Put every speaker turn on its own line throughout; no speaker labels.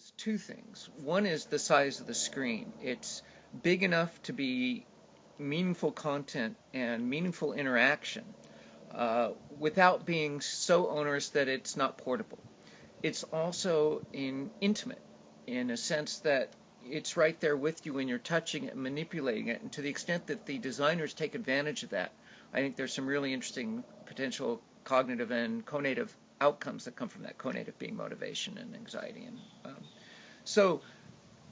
is two things. One is the size of the screen. It's big enough to be meaningful content and meaningful interaction without being so onerous that it's not portable. It's also intimate in a sense that it's right there with you when you're touching it and manipulating it. And to the extent that the designers take advantage of that, I think there's some really interesting potential cognitive and conative outcomes that come from that, conative being motivation and anxiety. And so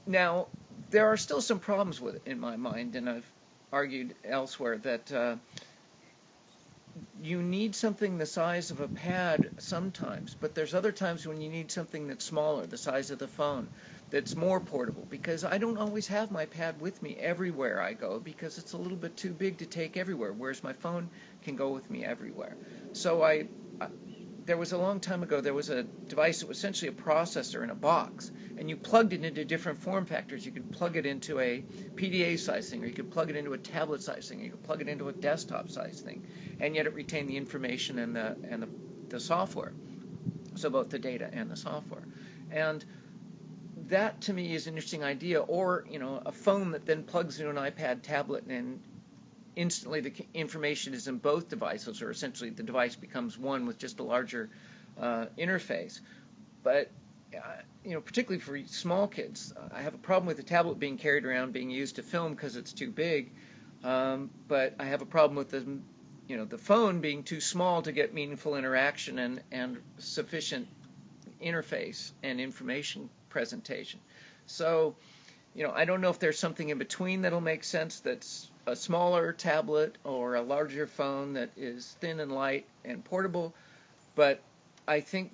now there are still some problems with it in my mind, and I've argued elsewhere that you need something the size of a pad sometimes, but there's other times when you need something that's smaller, the size of the phone, that's more portable, because I don't always have my pad with me everywhere I go because it's a little bit too big to take everywhere, whereas my phone can go with me everywhere. So there was a long time ago, there was a device that was essentially a processor in a box, and you plugged it into different form factors. You could plug it into a PDA size thing, or you could plug it into a tablet size thing, or you could plug it into a desktop size thing, and yet it retained the information and the software, so both the data and the software. And that to me is an interesting idea. Or a phone that then plugs into an iPad tablet, and instantly the information is in both devices, or essentially the device becomes one with just a larger interface. But particularly for small kids, I have a problem with the tablet being carried around, being used to film because it's too big. But I have a problem with the phone being too small to get meaningful interaction and sufficient interface and information presentation. So, I don't know if there's something in between that'll make sense, that's a smaller tablet or a larger phone that is thin and light and portable. But I think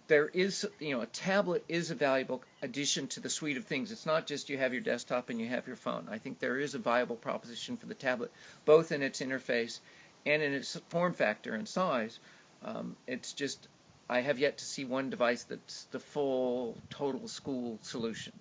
there is, a tablet is a valuable addition to the suite of things. It's not just you have your desktop and you have your phone. I think there is a viable proposition for the tablet, both in its interface and in its form factor and size. It's just I have yet to see one device that's the full, total school solution.